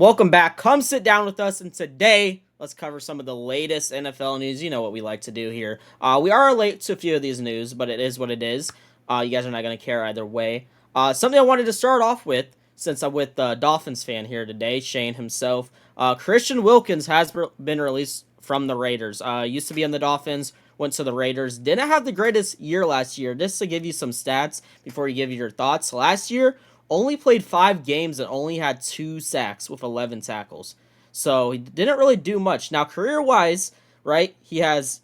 Welcome back. Come sit down with us, and today let's cover some of the latest NFL news. You know what we like to do here. We are late to a few of these news, but it is what it is. You guys are not going to care either way. Something I wanted to start off with, since I'm with the Dolphins fan here today, Shane himself. Christian Wilkins has been released from the Raiders. Used to be in the Dolphins, went to the Raiders. Didn't have the greatest year last year. Just to give you some stats before you give your thoughts. Last year, only played 5 games and only had 2 sacks with 11 tackles. So he didn't really do much. Now, career wise, right, he has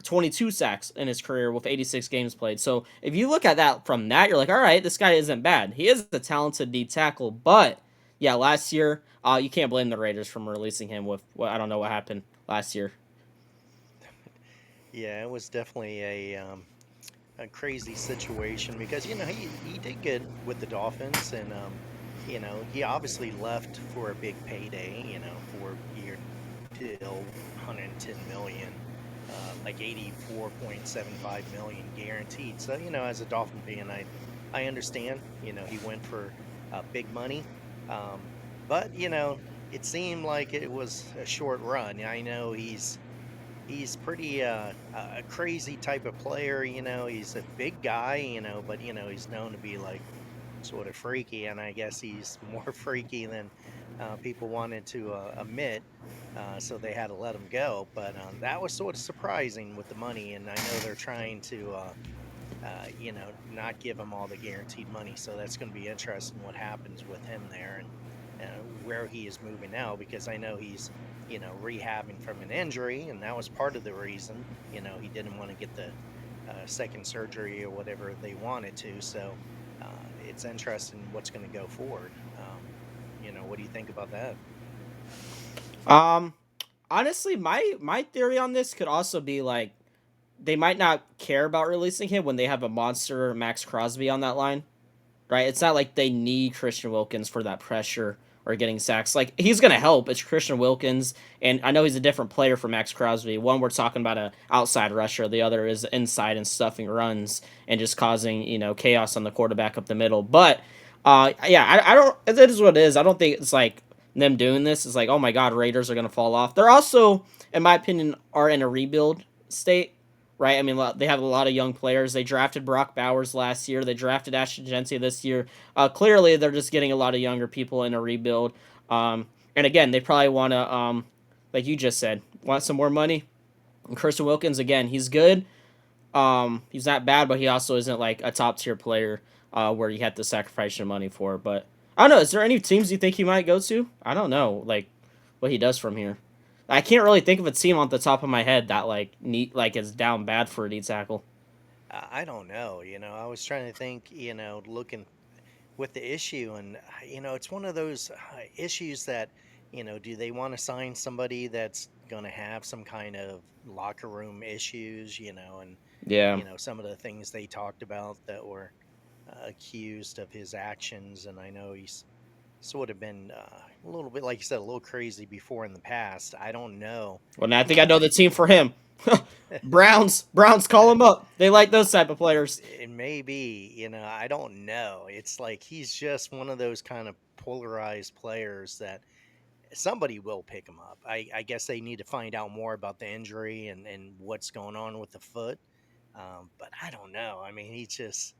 22 sacks in his career with 86 games played. So if you look at that from that, you're like, all right, this guy isn't bad. He is a talented D tackle. But yeah, last year, you can't blame the Raiders from releasing him with, well, I don't know what happened last year. Yeah, it was definitely a crazy situation because he did good with the Dolphins, and he obviously left for a big payday. 4 year deal, 110 million, like 84.75 million guaranteed. So as a Dolphin fan, I understand. He went for big money, um, but it seemed like it was a short run. I know he's pretty a crazy type of player. He's a big guy. But he's known to be like sort of freaky, and I guess he's more freaky than people wanted to admit. So they had to let him go. But that was sort of surprising with the money, and I know they're trying to not give him all the guaranteed money. So that's going to be interesting what happens with him there, and where he is moving now, because I know he's rehabbing from an injury, and that was part of the reason. He didn't want to get the second surgery or whatever they wanted to. So it's interesting what's going to go forward. What do you think about that? Um, Honestly, my theory on this could also be like they might not care about releasing him when they have a monster Max Crosby on that line, right? It's not like they need Christian Wilkins for that pressure or getting sacks. Like he's gonna help. It's Christian Wilkins, and I know he's a different player from Max Crosby. One we're talking about a outside rusher, the other is inside and stuffing runs and just causing chaos on the quarterback up the middle. But yeah, I don't. It is what it is. I don't think it's like them doing this is like, oh my god, Raiders are gonna fall off. They're also, in my opinion, are in a rebuild state, right? I mean, they have a lot of young players. They drafted Brock Bowers last year. They drafted Ashton Genty this year. Clearly, they're just getting a lot of younger people in a rebuild. And again, they probably want to, like you just said, want some more money. And Christian Wilkins, again, he's good. He's not bad, but he also isn't like a top tier player where you have to sacrifice your money for. But I don't know. Is there any teams you think he might go to? I don't know, like what he does from here. I can't really think of a team on the top of my head that like neat like is down bad for a D tackle. I don't know. I was trying to think. Looking with the issue, and it's one of those issues that do they want to sign somebody that's going to have some kind of locker room issues, and Yeah. some of the things they talked about that were accused of his actions. And I know he's sort of been a little bit, like you said, a little crazy before in the past. I don't know. Well, now I think I know the team for him. Browns. Browns call him up. They like those type of players. It may be, I don't know. It's like he's just one of those kind of polarized players that somebody will pick him up. I guess they need to find out more about the injury and what's going on with the foot. But I don't know. I mean, he just,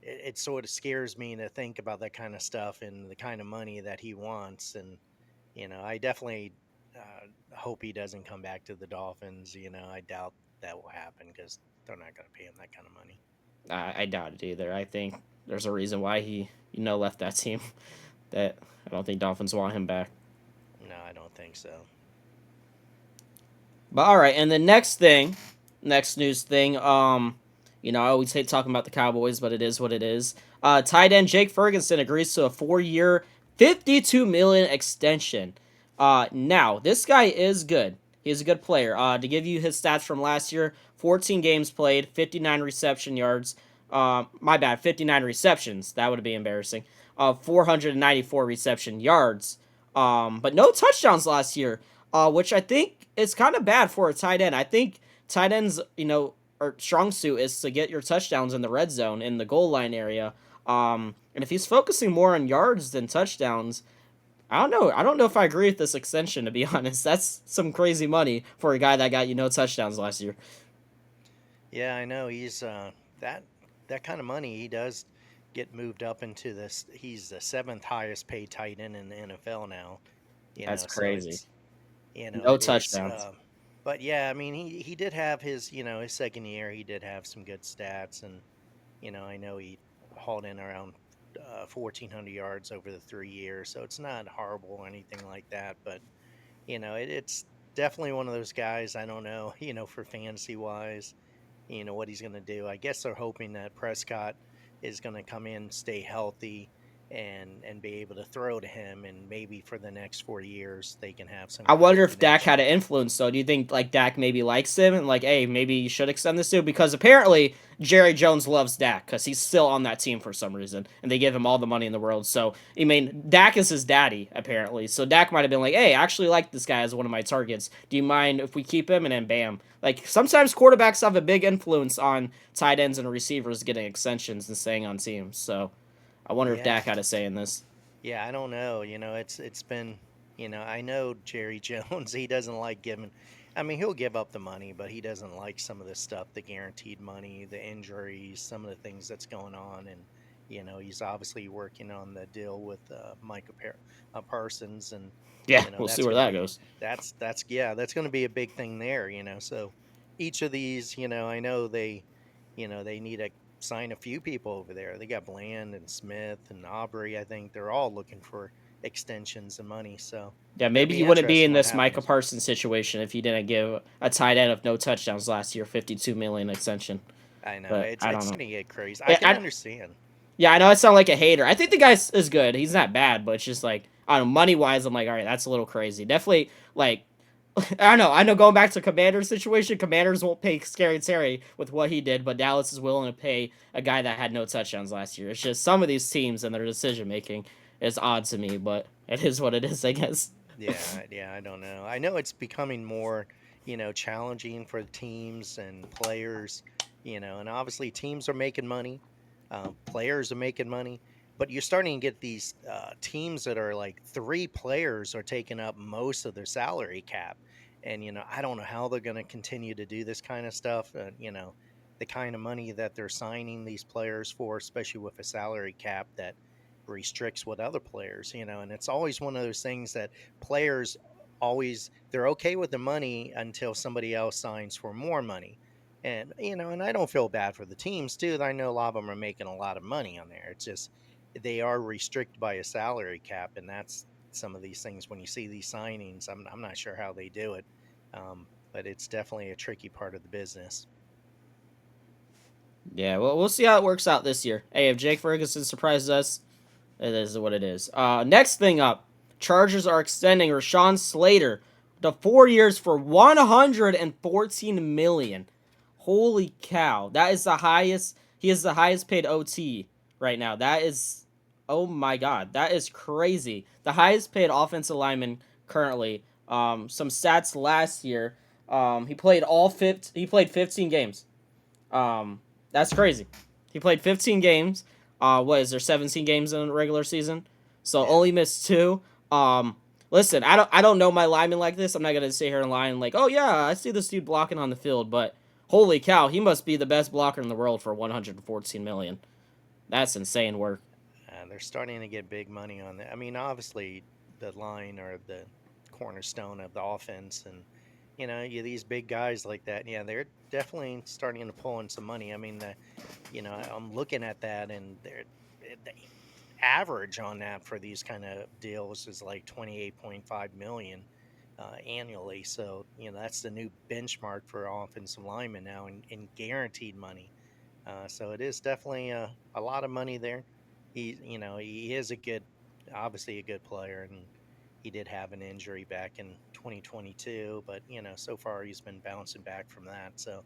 it sort of scares me to think about that kind of stuff and the kind of money that he wants. And, I definitely hope he doesn't come back to the Dolphins. I doubt that will happen because they're not going to pay him that kind of money. I doubt it either. I think there's a reason why he left that team. That I don't think Dolphins want him back. No, I don't think so. But all right, and the next thing, next news thing. I always hate talking about the Cowboys, but it is what it is. Tight end Jake Ferguson agrees to a 4-year, 52 million extension. Now this guy is good. He's a good player. To give you his stats from last year, 14 games played, 59 reception yards. My bad, 59 receptions. That would be embarrassing. 494 reception yards. But no touchdowns last year, which I think is kind of bad for a tight end. I think tight ends, or strong suit is to get your touchdowns in the red zone in the goal line area. And if he's focusing more on yards than touchdowns, I don't know. I don't know if I agree with this extension, to be honest. That's some crazy money for a guy that got no touchdowns last year. Yeah, I know. He's that that kind of money. He does get moved up into this. He's the seventh highest paid tight end in the NFL now. That's So crazy. it's No it is. touchdowns. But yeah, I mean, he did have his his second year. He did have some good stats, and I know he hauled in around 1,400 yards over the 3 years. So it's not horrible or anything like that. But it's definitely one of those guys. I don't know, for fantasy wise, what he's going to do. I guess they're hoping that Prescott is going to come in, stay healthy, and be able to throw to him, and maybe for the next 4 years they can have some I kind wonder of if Dak had connection. an influence though. Do you think like Dak maybe likes him and like, hey, maybe you should extend this to? Because apparently Jerry Jones loves Dak because he's still on that team for some reason, and they give him all the money in the world. So I mean, Dak is his daddy apparently. So Dak might have been like, hey, I actually like this guy as one of my targets. Do you mind if we keep him? And then bam. Like sometimes quarterbacks have a big influence on tight ends and receivers getting extensions and staying on teams. So I wonder if Yeah, Dak had a say in this. yeah, I don't know. It's been, I know Jerry Jones. He doesn't like giving. I mean, he'll give up the money, but he doesn't like some of the stuff, the guaranteed money, the injuries, some of the things that's going on, and he's obviously working on the deal with Parsons, and Yeah, we'll see where that goes. that's going to be a big thing there. So each of these, I know they need to sign a few people over there. They got Bland and Smith and Aubrey. I think they're all looking for extensions and money. So Yeah, it'll maybe be you wouldn't be interesting in what this Micah happens. Parsons situation if you didn't give a tight end of no touchdowns last year 52 million extension. I know But I it's don't know. starting to get crazy. I Yeah, can understand. yeah, I know I sound like a hater. I think the guy is good. He's not bad, but it's just like I don't know. Money wise, I'm like, all right, that's a little crazy. Definitely like. I don't know. I know going back to Commanders situation, Commanders won't pay Scary Terry with what he did, but Dallas is willing to pay a guy that had no touchdowns last year. It's just some of these teams and their decision making is odd to me, but it is what it is, I guess. Yeah, yeah, I don't know. I know it's becoming more, challenging for teams and players, and obviously teams are making money, players are making money, but you're starting to get these teams that are like three players are taking up most of their salary cap. And, I don't know how they're going to continue to do this kind of stuff. The kind of money that they're signing these players for, especially with a salary cap that restricts what other players, and it's always one of those things that players always they're okay with the money until somebody else signs for more money. And and I don't feel bad for the teams too. I know a lot of them are making a lot of money on there. It's just they are restricted by a salary cap, and that's some of these things. When you see these signings, I'm not sure how they do it, but it's definitely a tricky part of the business. Yeah, well, we'll see how it works out this year. Hey, if Jake Ferguson surprises us, it is what it is. Next thing up, Chargers are extending Rashawn Slater to 4 years for 114 million. Holy cow, that is the highest. He is the highest paid OT right now. That is, oh my god, that is crazy. The highest paid offensive lineman currently. Some stats last year. He played all 15. He played 15 games. That's crazy. He played 15 games. What is there 17 games in a regular season? So Yeah. only missed two. Listen, I don't know my lineman like this. I'm not gonna sit here and lie and like, oh yeah, I see this dude blocking on the field, but holy cow, he must be the best blocker in the world for 114 million. That's insane work. They're starting to get big money on that. I mean, obviously, the line or the cornerstone of the offense, and these big guys like that. Yeah, they're definitely starting to pull in some money. I mean, I'm looking at that, and the average on that for these kind of deals is like 28.5 million annually. So that's the new benchmark for offensive linemen now in guaranteed money. So it is definitely a lot of money there. He is obviously a good player, and he did have an injury back in 2022, but so far he's been bouncing back from that. So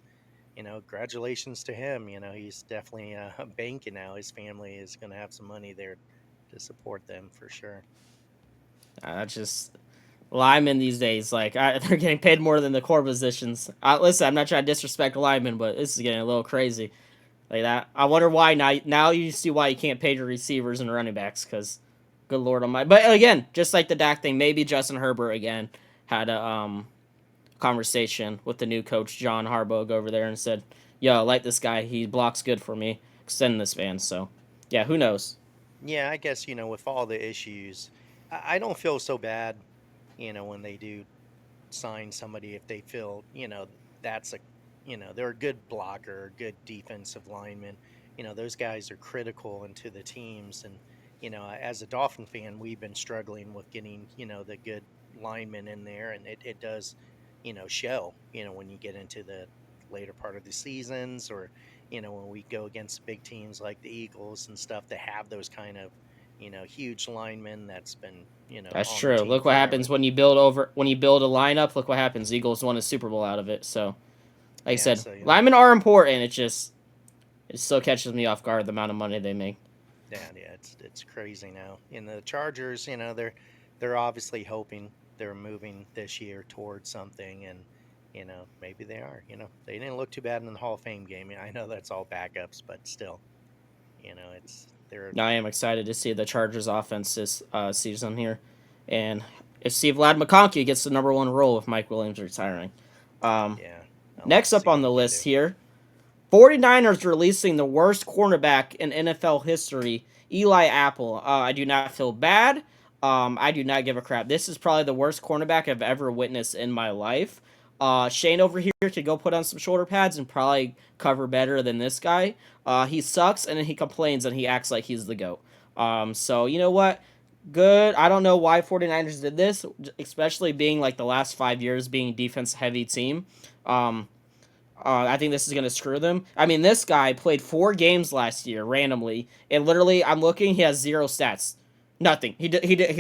congratulations to him. He's definitely banking now. His family is going to have some money there to support them for sure. That's just linemen these days. Like they're getting paid more than the core positions. Listen, I'm not trying to disrespect linemen, but this is getting a little crazy. Like that. I wonder why now. Now you see why you can't pay your receivers and running backs because good lord almighty. But again, just like the Dak thing, maybe Justin Herbert again had a conversation with the new coach John Harbaugh over there and said, "Yo, I like this guy. He blocks good for me. Extend this fan." So, yeah, who knows? Yeah, I guess, with all the issues, I don't feel so bad, when they do sign somebody if they feel, that's they're a good blocker, good defensive lineman. Those guys are critical into the teams. And, as a Dolphin fan, we've been struggling with getting, the good linemen in there. And it does, show, when you get into the later part of the seasons, or, when we go against big teams like the Eagles and stuff that have those kind of, huge linemen that's been, That's on the true. team Look what happens forever. when you build a lineup. Look what happens. Eagles won a Super Bowl out of it. So, like I Yeah, said, so linemen are important. It still catches me off guard the amount of money they make. yeah, it's crazy now. And the Chargers, they're obviously hoping they're moving this year towards something, and maybe they are. They didn't look too bad in the Hall of Fame game. I know that's all backups, but still, it's they're Now I am excited to see the Chargers offense this season here, and if see Vlad McConkey gets the number one role with Mike Williams retiring. Um, yeah. I'd like Next to up see on what the he can list do. here, 49ers releasing the worst cornerback in NFL history, Eli Apple. I do not feel bad. I do not give a crap. This is probably the worst cornerback I've ever witnessed in my life. Shane over here could go put on some shoulder pads and probably cover better than this guy. He sucks and then he complains and he acts like he's the GOAT. So, you know what? Good. I don't know why 49ers did this, especially being like the last 5 years being defense heavy team. Um, I think this is going to screw them. I mean, this guy played 4 games last year randomly, and literally, I'm looking, he has zero stats. Nothing. He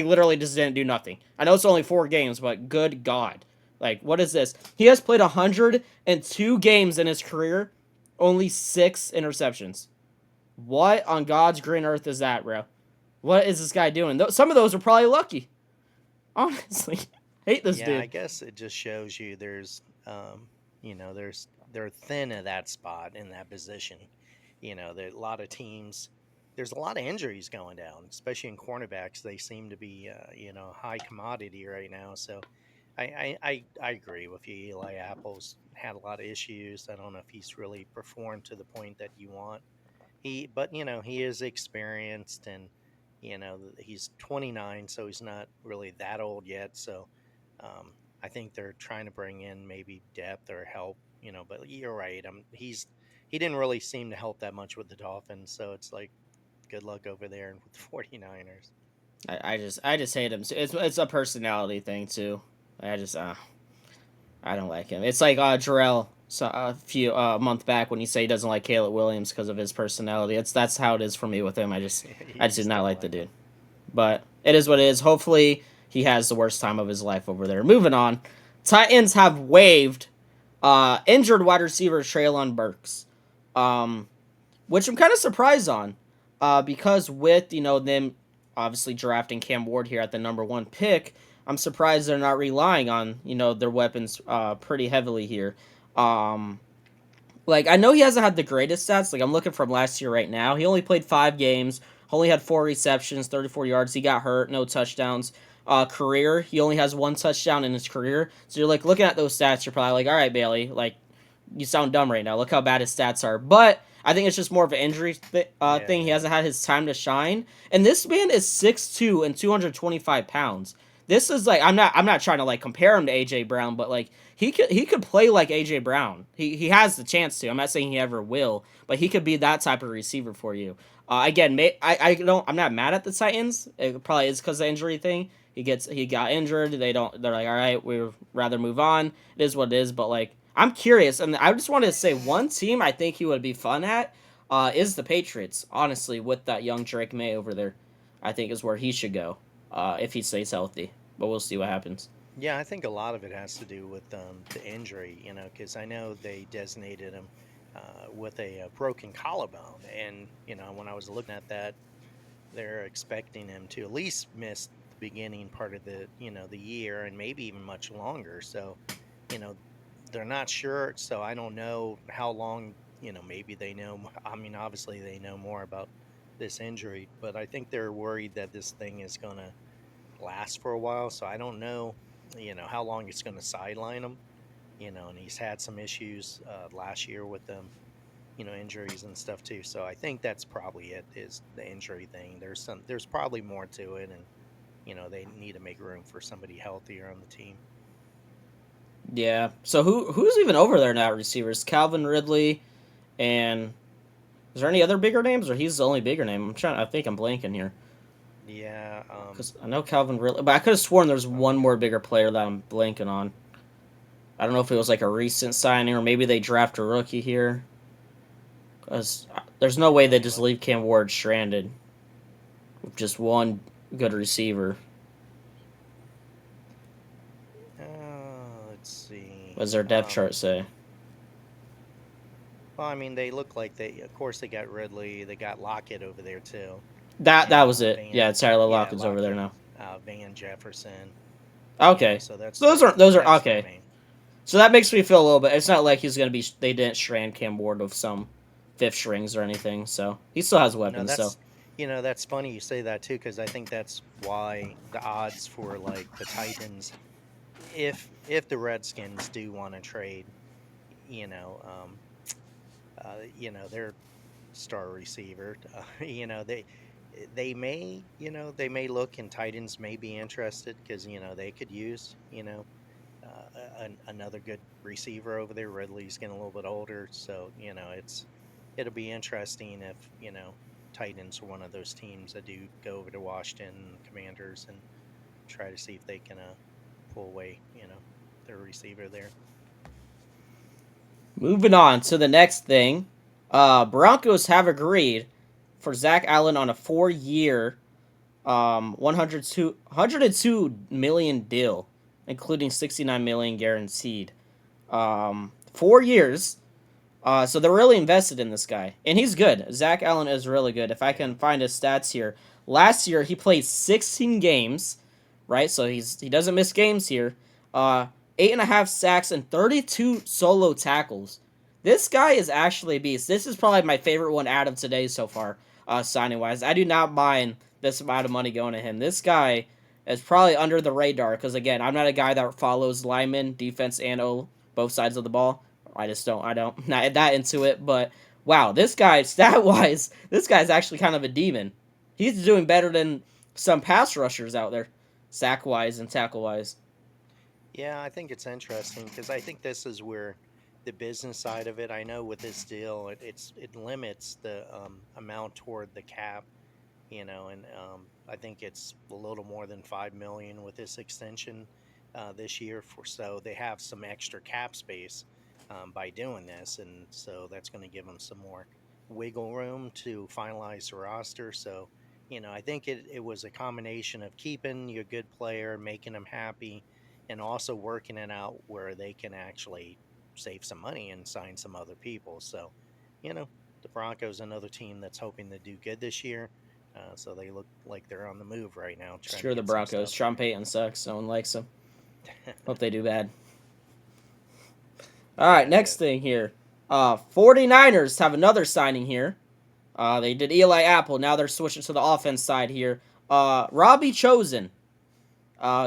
literally just didn't do nothing. I know it's only 4 games, but good God. Like, what is this? He has played 102 games in his career, only 6 interceptions. What on God's green earth is that, bro? What is this guy doing? Some of those are probably lucky. Honestly, hate this Yeah, I dude. guess it just shows you they're thin at that spot in that position. There are a lot of teams. There's a lot of injuries going down, especially in cornerbacks. They seem to be, high commodity right now. So, I agree with you. Eli Apple's had a lot of issues. I don't know if he's really performed to the point that you want. But he is experienced, and he's 29, so he's not really that old yet. So, I think they're trying to bring in maybe depth or help. But you're right. He didn't really seem to help that much with the Dolphins. So it's like good luck over there with the 49ers. I just hate him. It's a personality thing too. I just I don't like him. It's like Jarrell a few month back when he said he doesn't like Caleb Williams because of his personality. That's how it is for me with him. I You just did just not don't like the like dude. him. But it is what it is. Hopefully he has the worst time of his life over there. Moving on. Titans have waived injured wide receiver Traylon Burks. Um, which I'm kind of surprised on, because with them obviously drafting Cam Ward here at the number one pick, I'm surprised they're not relying on their weapons pretty heavily here. Um, like I know he hasn't had the greatest stats. Like I'm looking from last year right now, he only played 5 games, only had 4 receptions, 34 yards. He got hurt, no touchdowns. Career, he only has 1 touchdown in his career. So you're like looking at those stats, you're probably like, all right, Bailey, like you sound dumb right now. Look how bad his stats are. But I think it's just more of an injury Yeah, thing. He yeah, hasn't had his time to shine. And this man is 6'2" and 225 pounds. This is like I'm not trying to like compare him to AJ Brown, but like he could play like AJ Brown. He has the chance to. I'm not saying he ever will, but he could be that type of receiver for you. Again, I don't I'm not mad at the Titans. It probably is because of the injury thing. He got injured. They're like, all right, we'd rather move on. It is what it is. But like I'm curious, and I just wanted to say one team I think he would be fun at is the Patriots. Honestly, with that young Drake May over there, I think is where he should go if he stays healthy. But we'll see what happens. yeah. I think a lot of it has to do with the injury. Because I know they designated him with a broken collarbone, and when I was looking at that, they're expecting him to at least miss the beginning part of the year, and maybe even much longer. So, you know, they're not sure. So I don't know how long. Maybe they know. I mean, obviously they know more about this injury, but I think they're worried that this thing is going to last for a while. So I don't know, how long it's going to sideline him. And he's had some issues last year with them, injuries and stuff too. So I think that's probably it, is the injury thing. There's probably more to it, and they need to make room for somebody healthier on the team. Yeah. So who's even over there now? Receivers, Calvin Ridley, and is there any other bigger names, or he's the only bigger name? I'm trying. I think I'm blanking here Yeah. because I know Calvin Ridley, but I could have sworn there's Oh, one more bigger player that I'm blanking on. I don't know if it was like a recent signing or maybe they draft a rookie here. Because there's no way let they me just look. leave Cam Ward stranded with just one good receiver. Let's see. What does their depth chart say? Well, I mean, they look like of course, they got Ridley. They got Lockett over there too, That and was it. Van. Yeah, Tyler Yeah, Lockett's over there Lockett, now. Van Jefferson. Okay, So that's so those are that's their okay. main. So that makes me feel a little bit. It's not like he's gonna be. They didn't strand Cam Ward with some fifth strings or anything. So he still has No, weapons. So that's funny you say that too, because I think that's why the odds for like the Titans, if the Redskins do want to trade, you know, their star receiver, they may look, and Titans may be interested because they could use another good receiver over there. Ridley's getting a little bit older, so it'll be interesting if Titans are one of those teams that do go over to Washington Commanders and try to see if they can pull away their receiver there. moving on to the next thing, Broncos have agreed for Zach Allen on a 4-year 102 million deal, including 69 million guaranteed. 4 years. So they're really invested in this guy, and he's good. Zach Allen is really good. If I Yeah. can find his stats here, last year he played 16 games, right? So he doesn't miss games here. 8.5 sacks and 32 solo tackles. This guy is actually a beast. This is probably my favorite one out of today so far, signing wise. I do not mind this amount of money going to him. This guy is probably under the radar because again, I'm not a guy that follows linemen, defense, and both sides of the ball. I don't not that into it, but wow, this guy stat wise, this guy's actually kind of a demon. He's doing better than some pass rushers out there, sack wise and tackle wise. Yeah, I think it's interesting because I think this is where the business side of it. I know with this deal, it limits the amount toward the cap, and I think it's a little more than 5 million with this extension this year. So they have some extra cap space by doing this, and so that's going to give them some more wiggle room to finalize the roster. So. I think it was a combination of keeping your good player, making them happy, and also working it out where they can actually save some money and sign some other people. So, you know, the Broncos, another team that's hoping to do good this year. So they look like they're on the move right now, trying to Screw the get some Broncos. stuff. Sean Payton sucks. No one likes him. Hope they do bad. All right, Yeah, next thing here. 49ers have another signing here. They did Eli Apple. Now they're switching to the offense side here. Robbie Chosen.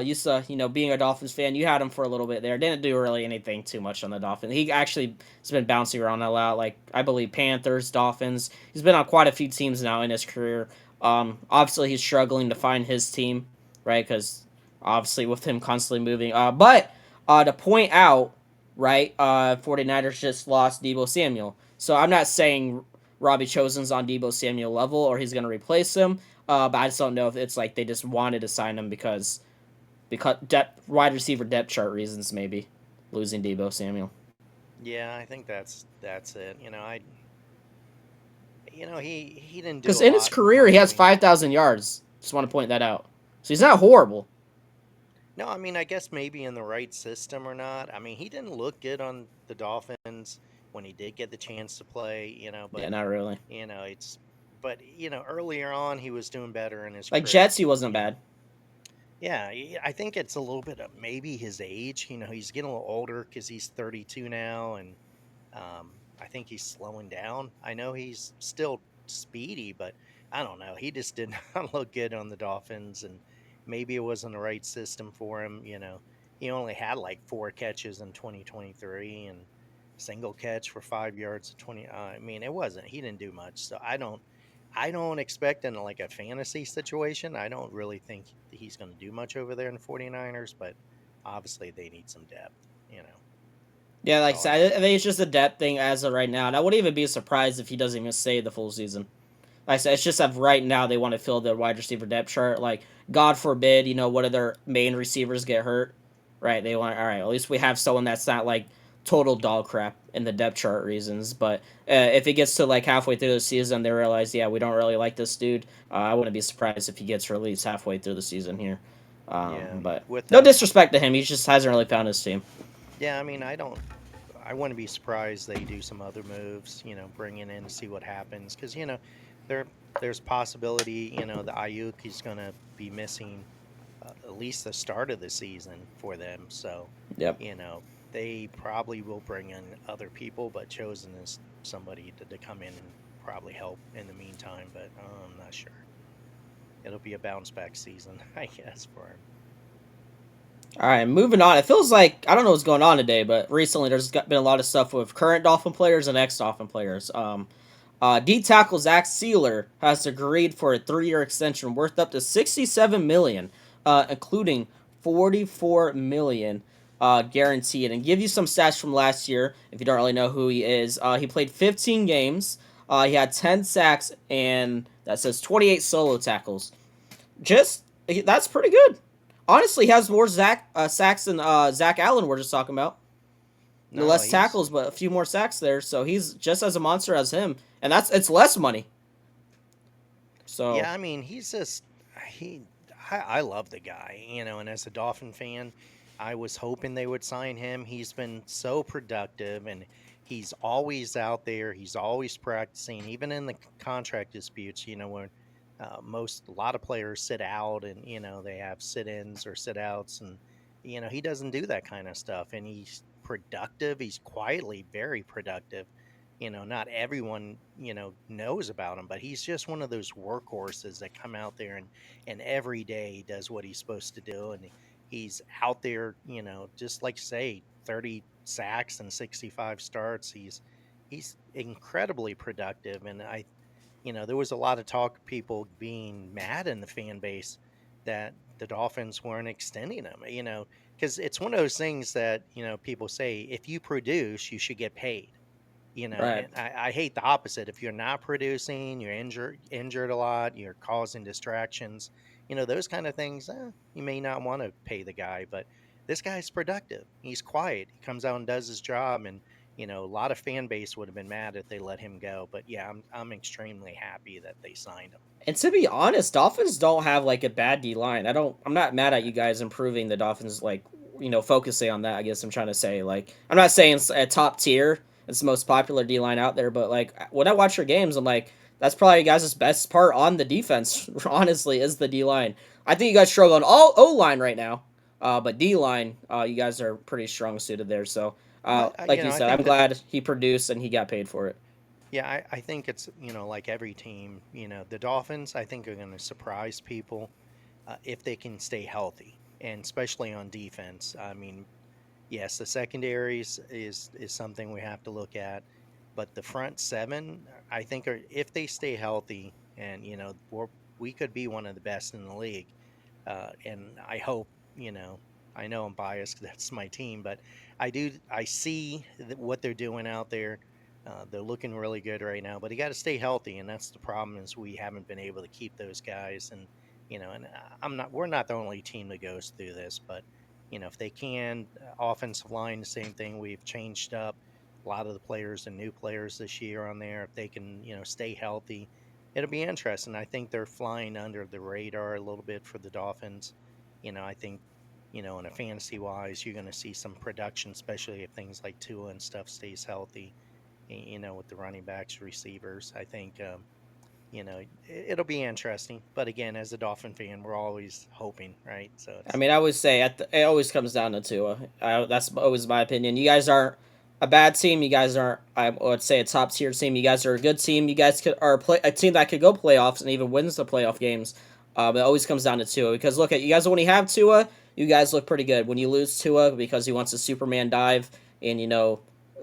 Used to, being a Dolphins fan, you had him for a little bit there. Didn't do really anything too much on the Dolphins. He actually has been bouncing around a lot. Like, I believe Panthers, Dolphins. He's been on quite a few teams now in his career. Obviously, he's struggling to find his team, right? Because obviously, with him constantly moving. But to point out, right, 49ers just lost Debo Samuel. So I'm not saying Robbie Chosen's on Debo Samuel level or he's going to replace him. But I just don't know if it's like they just wanted to sign him because wide receiver depth chart reasons, maybe losing Debo Samuel. yeah, I think that's it. He didn't do Because a in his lot in career, he has Miami. 5,000 yards. Just want to point that out. So he's not horrible. No, I mean, I guess maybe in the right system or not. I mean, he didn't look good on the Dolphins when he did get the chance to play, Yeah, but not really. it's but earlier on he was doing better in his Like career. Jets, he wasn't You know. bad. Yeah, I think it's a little bit of maybe his age. He's getting a little older because he's 32 now, and I think he's slowing down. I know he's still speedy, but I don't know. He just did not look good on the Dolphins, and maybe it wasn't the right system for him. He only had like 4 catches in 2023 and single catch for 5 yards at 20. I mean, it wasn't. He didn't do much. So I don't expect in like a fantasy situation. I don't really think he's going to do much over there in the 49ers, but obviously they need some depth. Yeah, That's like I all I said, can I say. think it's just a depth thing as of right now, and I wouldn't even be surprised if he doesn't even stay the full season. Like I said, it's just that right now they want to fill their wide receiver depth chart. Like, God forbid, one of their main receivers get hurt, right? They want, all right, at least we have someone that's not like total dog crap in the depth chart reasons. But if it gets to like halfway through the season, they realize, yeah, we don't really like this dude. I wouldn't be surprised if he gets released halfway through the season here. Yeah, But with no disrespect to him, he just hasn't really found his team. yeah, I mean, I wouldn't be surprised they do some other moves, bring it in to see what happens. Because, there there's possibility, the Ayuk is going to be missing at least the start of the season for them. So, Yep. you know, they probably will bring in other people, but chosen is somebody to come in and probably help in the meantime. But I'm not sure. It'll be a bounce back season, I guess, for him. All right, moving on. It feels like I don't know what's going on today, but recently been a lot of stuff with current Dolphin players and ex Dolphin players. D tackle Zach Sealer has agreed for a 3-year extension worth up to 67 million, including 44 million guaranteed. And give you some stats from last year if you don't really know who he is. He played 15 games. He had 10 sacks and that says 28 solo tackles. That's pretty good. Honestly, he has more sacks than Zach Allen we're just talking about. No No, less tackles, but a few more sacks there. So he's just as a monster as him, and it's less money. So yeah, I mean, he's just he. I love the guy, and as a Dolphin fan, I was hoping they would sign him. He's been so productive, and he's always out there. He's always practicing, even in the contract disputes. When a lot of players sit out, and they have sit-ins or sit-outs, and he doesn't do that kind of stuff, and he's productive. He's quietly very productive. Not everyone knows about him, but he's just one of those workhorses that come out there and every day does what he's supposed to do, and he's out there, just like say 30 sacks and 65 starts. He's incredibly productive, and there was a lot of talk of people being mad in the fan base that the Dolphins weren't extending him, because it's one of those things that people say, if you produce, you should get paid. right. And I hate the opposite. If you're not producing, you're injured a lot, you're causing distractions, those kind of things, you may not want to pay the guy. But this guy's productive. He's quiet. He comes out and does his job. And, a lot of fan base would have been mad if they let him go. But yeah, I'm extremely happy that they signed him. And to be honest, Dolphins don't have like a bad D line. I'm not mad at you guys improving the Dolphins, like focusing on that. I guess I'm trying to say, like, I'm not saying it's a top tier. It's the most popular D line out there, but like when I watch your games, I'm like, that's probably you guys' best part on the defense. Honestly, is the D line. I think you guys struggle on all O line right now, but D line, you guys are pretty strong suited there. So, like you I said, I'm think that glad he produced and he got paid for it. Yeah, I think it's, like every team, the Dolphins, I think, are going to surprise people if they can stay healthy, and especially on defense. I mean, yes, the secondaries is something we have to look at, but the front seven, I think, if they stay healthy, and we could be one of the best in the league. And I hope, I know I'm biased 'cause that's my team, but I see what they're doing out there. They're looking really good right now, but you got to stay healthy, and that's the problem is we haven't been able to keep those guys. And we're not the only team that goes through this, but if they can, offensive line, the same thing. We've changed up a lot of the players and new players this year on there. If they can, stay healthy, it'll be interesting. I think they're flying under the radar a little bit for the Dolphins. I think, in a fantasy wise, you're going to see some production, especially if things like Tua and stuff stays healthy. With the running backs, receivers, I think, it'll be interesting. But again, as a Dolphin fan, we're always hoping, right? So I it's mean, I always say it always comes down to Tua. That's always my opinion. You guys aren't. a bad team. You guys aren't. I would say a top tier team. You guys are a good team. You guys are a team that could go playoffs and even wins the playoff games. But it always comes down to Tua because look at you guys when you have Tua, you guys look pretty good. When you lose Tua because he wants a Superman dive and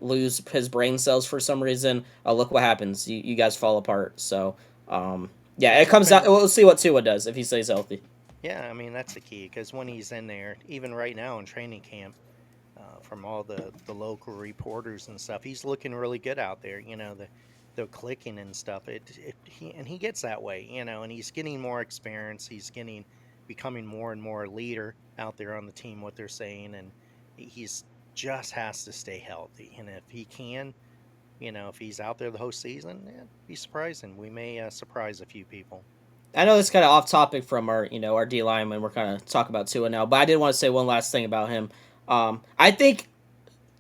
lose his brain cells for some reason, look what happens. You guys fall apart. So yeah, Yeah, it he's comes out. been. We'll see what Tua does if he stays healthy. Yeah, I mean that's the key because when he's in there, even right now in training camp, from all the local reporters and stuff, he's looking really good out there. The clicking and stuff. He gets that way. And he's getting more experience. He's becoming more and more a leader out there on the team. What they're saying, and he's just has to stay healthy. And if he can, if he's out there the whole season, be surprising. We may surprise a few people. I know this is kind of off topic from our D lineman. We're kind of talking about Tua now, but I did want to say one last thing about him. I think,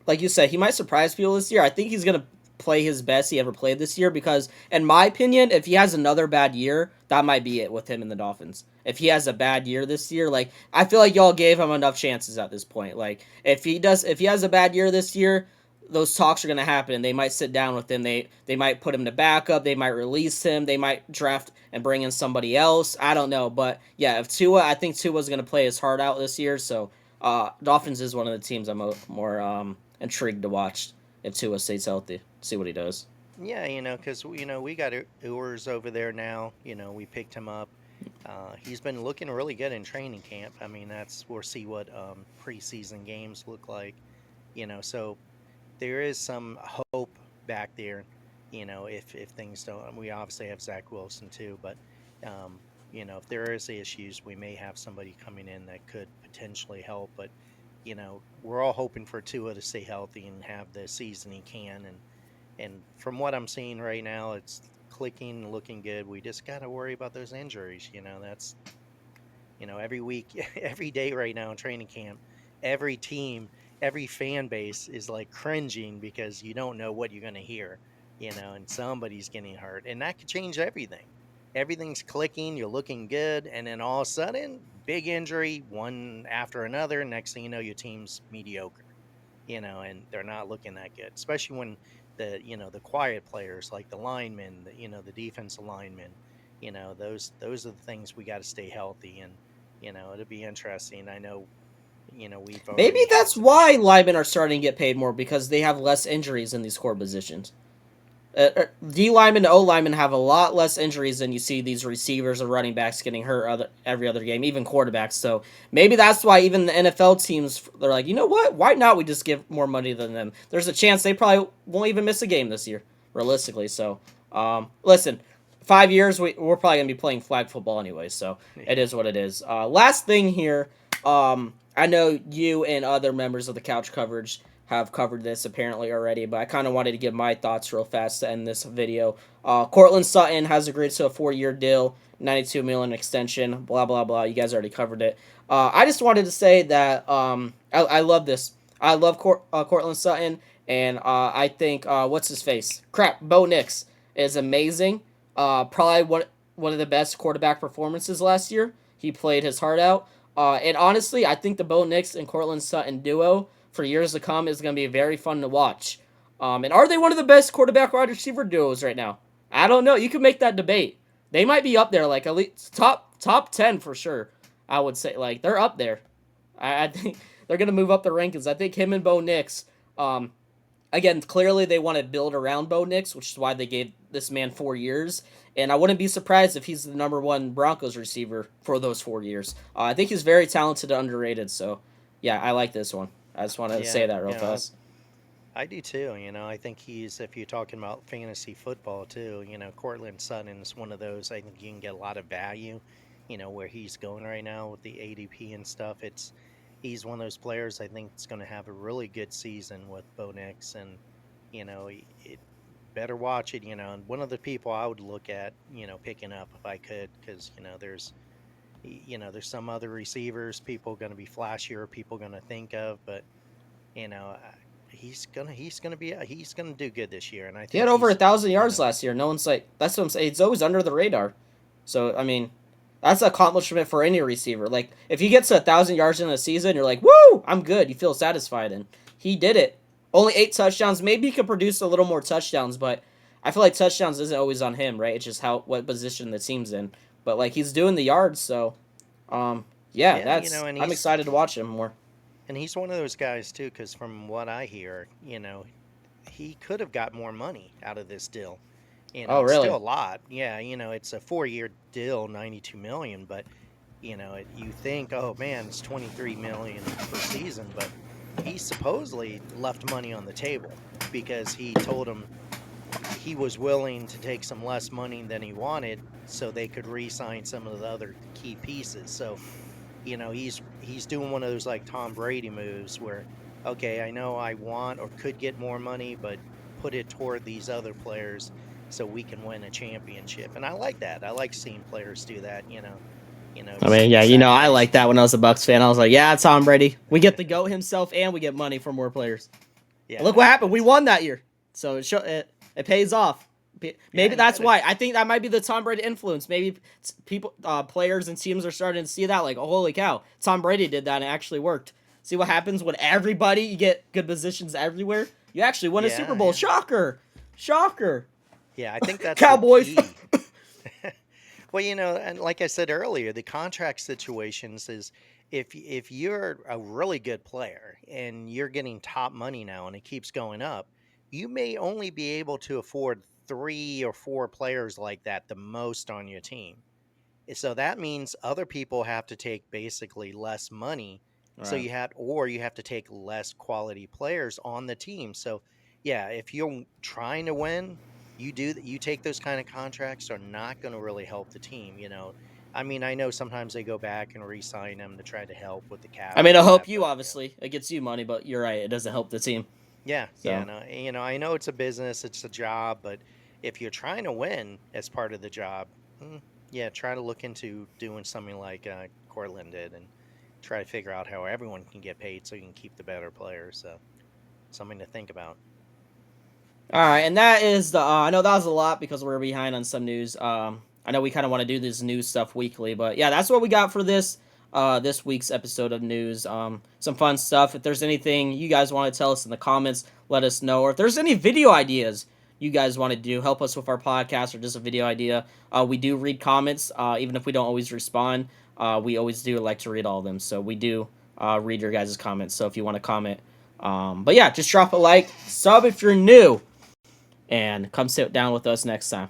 like you said, he might surprise people this year. I think he's gonna play his best he ever played this year because, in my opinion, if he has another bad year, that might be it with him in the Dolphins. If he has a bad year this year, like I feel like y'all gave him enough chances at this point. Like if he has a bad year this year, those talks are gonna happen. And they might sit down with him. They might put him to backup. They might release him. They might draft and bring in somebody else. I don't know, but yeah, if Tua, I think Tua's gonna play his heart out this year. So Dolphins is one of the teams I'm more intrigued to watch if Tua stays healthy. See what he does. Yeah, because we got Ewers over there now. We picked him up. He's been looking really good in training camp. I mean, we'll see what preseason games look like. So there is some hope back there. If things don't, we obviously have Zach Wilson too, but if there is issues, we may have somebody coming in that could potentially help. But we're all hoping for Tua to stay healthy and have the season he can. And from what I'm seeing right now, it's clicking, looking good. We just got to worry about those injuries. That's every week, every day right now in training camp, every team, every fan base is like cringing because you don't know what you're going to hear. And somebody's getting hurt, and that could change everything. Everything's clicking, you're looking good, and then all of a sudden, big injury, one after another. Next thing you know, your team's mediocre, and they're not looking that good, especially when the quiet players like the linemen, the defensive linemen, those are the things we got to stay healthy. And it'll be interesting. I know, we've Maybe already had that's some why issues. linemen are starting to get paid more because they have less injuries in these core positions. D linemen, O linemen have a lot less injuries than you see these receivers or running backs getting hurt every other game, even quarterbacks. So maybe that's why even the NFL teams they're like, you know what? Why not? We just give more money than them. There's a chance they probably won't even miss a game this year, realistically. So, listen, 5 years we're probably gonna be playing flag football anyway. So it Yeah. is what it is. Last thing here, I know you and other members of the couch coverage have covered this apparently already, but I kind of wanted to give my thoughts real fast to end this video. Cortland Sutton has agreed to a 4-year deal, 92 million extension, blah blah blah. You guys already covered it. I just wanted to say that I love this. I love Cortland Sutton, and I think what's his face? Crap, Bo Nix is amazing. Probably one of the best quarterback performances last year. He played his heart out. And honestly, I think the Bo Nix and Cortland Sutton duo for years to come is going to be very fun to watch. And are they one of the best quarterback wide receiver duos right now? I don't know. You could make that debate. They might be up there, like at least top 10 for sure. I would say like they're up there. I think they're gonna move up the rankings. I think him and Bo Nix. Um, Again, clearly they want to build around Bo Nix, which is why they gave this man 4 years. And I wouldn't be surprised if he's the number one Broncos receiver for those 4 years. I think he's very talented and underrated. So, yeah, I like this one. I just want to say Yeah, that real fast. I do too. I think if you're talking about fantasy football too, Cortland Sutton is one of those. I think you can get a lot of value, where he's going right now with the ADP and stuff. He's one of those players I think is going to have a really good season with Bo Nix, and it better watch it. And one of the people I would look at, picking up if I could, because there's some other receivers people going to be flashier, people going to think of, but you know, uh, he's gonna do good this year, and I He had think over a he's thousand you yards know last year. No one's like that's what I'm saying. He's always under the radar. So I mean, that's an accomplishment for any receiver. Like if he gets 1,000 yards in a season, you're like, woo, I'm good. You feel satisfied, and he did it. Only 8 touchdowns. Maybe he could produce a little more touchdowns, but I feel like touchdowns isn't always on him, right? It's just what position the team's in. But like he's doing the yards, so yeah, Yeah, you know, that's I'm excited to watch him more. and he's one of those guys too, because from what I hear, you know, he could have got more money out of this deal. You know, Oh, it's still really? a lot. Yeah, you know, it's a 4-year deal, 92 million, but you know, you think, oh man, it's 23 million per season, but he supposedly left money on the table because he told him he was willing to take some less money than he wanted so they could re-sign some of the other key pieces. So, you know, he's doing one of those like Tom Brady moves where, okay, I know I want or could get more money, but put it toward these other players so we can win a championship. And I like that. I like seeing players do that, you know, I mean, yeah, I sacrifice. like that when I was a Bucks fan. I was like, yeah, Tom Brady. We get the GOAT himself, and we get money for more players. And look Yeah, what happened. We it's won that year, so it pays off. yeah, Maybe you that's gotta. why. I think that might be the Tom Brady influence. Maybe people, players, and teams are starting to see that. Like, oh, holy cow, Tom Brady did that, and it actually worked. See what happens when everybody you get good positions everywhere. You actually win a Super Yeah, Bowl. yeah, Shocker, shocker. yeah. I think that's the Cowboys. key. Well, you know, and like I said earlier, the contract situations is if you're a really good player and you're getting top money now and it keeps going up, you may only be able to afford 3 or 4 players like that the most on your team. So that means other people have to take basically less money. So Right. you have to take less quality players on the team. So yeah, if you're trying to win, you take those kind of contracts are not going to really help the team, you know. I mean, I know sometimes they go back and re-sign them to try to help with the cap I and mean, it'll all help that, you. but Obviously, it gets you money, but you're right. It doesn't help the team. yeah, yeah, So. no, you know, I know it's a business, it's a job, but if you're trying to win as part of the job, yeah, try to look into doing something like Cortland did and try to figure out how everyone can get paid so you can keep the better players. So something to think about. All right, and that is the. I know that was a lot because we're behind on some news. I know we kind of want to do this news stuff weekly, but yeah, that's what we got for this week's episode of news. Some fun stuff. If there's anything you guys want to tell us in the comments, let us know. Or if there's any video ideas you guys want to do, help us with our podcast or just a video idea. We do read comments, even if we don't always respond. We always do like to read all of them, so we do read your guys' comments. So if you want to comment, but yeah, just drop a like, sub if you're new, and come sit down with us next time.